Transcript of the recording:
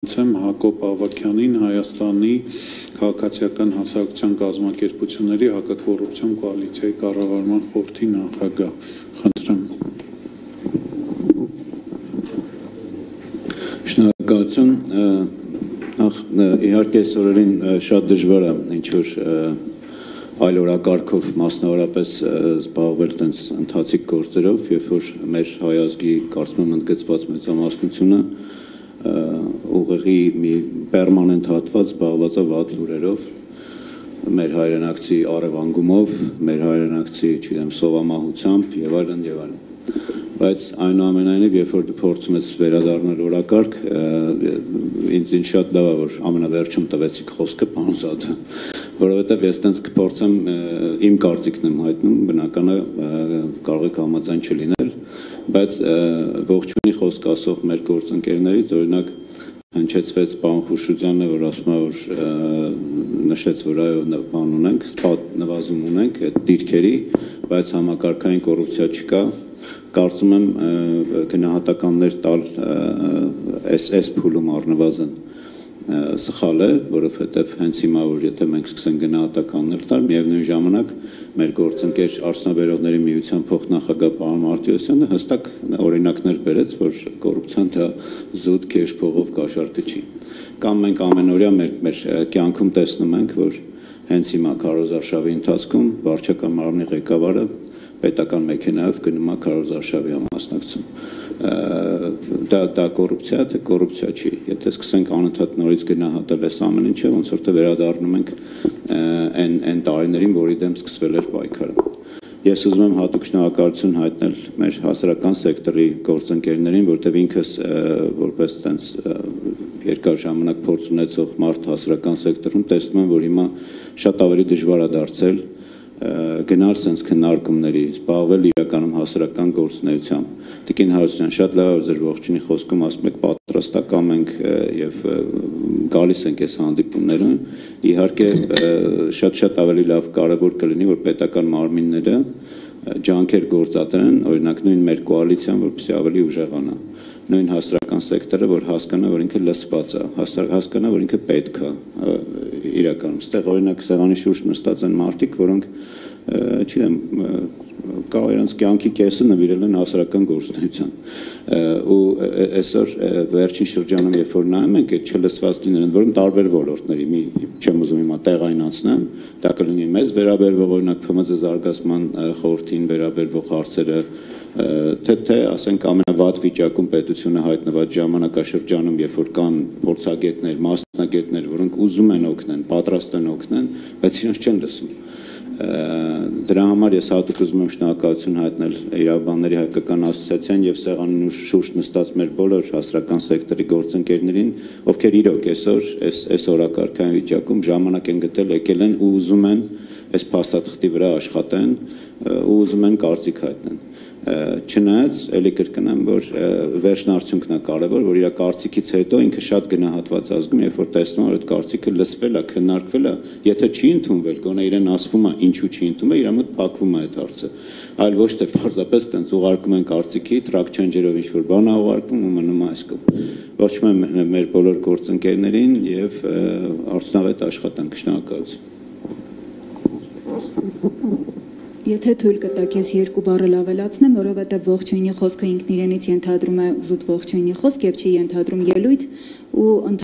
Հակոբ Ավագյանին Հայաստանի քաղաքացիական հասարակության կազմակերպությունների հակակոռուպցիոն կոալիցիայի կառավարման խորհրդի նախագահ։ Խնդրեմ։ Շնորհակալություն։ Իհարկե այսօրերին շատ դժվար է ինչ-որ այլ օրակարգով մասնավորապես զբաղվել տենց ընթացիկ գործերով, երբ որ մեր հայ ազգի կարծում եմ ընդգծված մեծամասնությունը ուղեղի մի պերմանենտ հատված զբաղված է վատ լուրերով, մեր հայրենակցի առևանգումով, մեր հայրենակցի, չգիտեմ, սովամահությամբ եւ այլն եւ այլն։ Բայց այնուամենայնիվ, երբ որ դու փորձում ես վերադառնալ օրակարգ, ինձ շատ լավ է, որ ամենավերջում տվեցիք խոսքը պարոն Զադը, որովհետեւ ես տենց կփորձեմ իմ կարծիքն եմ հայտնում, բնական է կարող եք համաձայն չլինել, բայց ողջունի խոսք ասող մեր գործընկերներից, օրինակ հնչեցվեց պարոն Խուշուձյանը, որ ասում է, որ նշեց, որ այո բան ունենք, նվազում ունենք այդ դիրքերի, բայց համակարգային կոռուպցիա չկա, կարծում եմ գնահատականներ տալ այս փուլում առնվազն սխալ է, որովհետև հենց հիմա որ եթե մենք սկսենք գնահատականներ տալ, միևնույն ժամանակ մեր գործընկեր արդյունաբերողների միության փոխնախագահ պարոն Մարտիրոսյանը հստակ օրինակներ բերեց, որ կոռուպցիան դա զուտ քեշ փողով կաշառքը չի։ Կամ մենք ամենօրյա մեր կյանքում տեսնում ենք, որ հենց հիմա քարոզարշավի ընթացքում վարչական մարմնի ղեկավարը պետական մեքենայով գնում է քարոզարշավի մասնակցում։ Դա կոռուպցիա է, թե կոռուպցիա չի։ Եթե սկսենք անընդհատ նորից գնահատել այս ամեն ինչը, ոնց որ թե վերադառնում ենք այն տարիներին, որի դեմ սկսվել էր պայքարը։ Ես ուզում եմ հատուկ շնորհակալություն հայտնել մեր հասարակական սեկտորի գործընկերներին, որտեղ ինքս որպես տենց երկար ժամանակ փորձ ունեցող մարդ հասարակական սեկտորում տեսնում եմ, որ հիմա շատ ավելի դժվար է դարձել գնալ sense քննարկումների, զբաղվել իրականում հասարակական գործունեությամբ։ Տիկին Հարությունյան, շատ լավ է, որ ձեր ողջունի խոսքում ասում եք պատրաստական ենք եւ գալիս ենք այս հանդիպումները։ Իհարկե շատ ավելի լավ կարևոր կլինի, որ պետական մարմինները ջանքեր գործադրեն, օրինակ նույն մեր կոալիցիան, որպեսզի ավելի ուժեղանա։ Նույն հասարակական սեկտորը, որ հասկանա, որ ինքը լսված է, հասկանա, որ ինքը պետք է իրականում։ Այստեղ օրինակ սեղանի շուրջ նստած են մարդիկ, որոնք չգիտեմ, կարող իրենց կյանքի կեսը նվիրել են հասարակական գործունեության։ Ու այսօր վերջին շրջանում, երբ որ նայում ենք այդ չլսված լինելն, որոնք տարբեր ոլորտների, չեմ ուզում հիմա տեղայնացնեմ, դա կլինի մեզ վերաբերվող օրինակ ՓՄԶ զարգացման խորհրդին վերաբերվող հարցերը, թե ասենք ամենավատ վիճակում պետությունը հայտնված ժամանակաշրջանում, երբ որ կան փորձագետներ, մասնագետներ, որոնք ուզում են օգնեն, պատրաստ են օգնեն, բայց իրենց չեն լսում։ Դրա համար ես հատուկ ուզում եմ շնորհակալություն հայտնել Իրավաբանների հայկական ասոցիացիան եւ սեղանին շուրջ նստած մեր բոլոր հասարակական սեկտորի գործընկերներին, ովքեր իրոք այսօր այս օրակարգային վիճակում ժամանակ են գտել, եկել են ու ուզում են այս փաստաթղթի վրա աշխատեն ու ուզում են կարծիք հայտնեն։ Չնայած էլի կրկնեմ, որ վերջն արդյունքն է կարևոր, որ իր կարծիքից հետո ինքը շատ գնահատված ազգում, երբ որ տեսնում է, որ այդ կարծիքը լսվել է, քննարկվել է, եթե չի ընդունվել, գոնե իրեն ասվում է ինչու չի ընդունվել, իր մոտ փակվում է այդ հարցը։ Այլ ոչ թե պարզապես տենց ուղարկում են կարծիքի, տրակ չենջերով ինչ-որ բան է ուղարկվում ու մնում է այս կողմ։ Ողջունում եմ մեր բոլոր գործընկերներին եւ արդյունավետ աշխատանք, շնորհակալություն։ Եթե թույլ կտաք, ես երկու բառը ավելացնեմ, որովհետև ողջույնի խոսքը ինքն իրենից ենթադրում է զուտ ողջույնի խոսք եւ չի ենթադրում ելույթ ու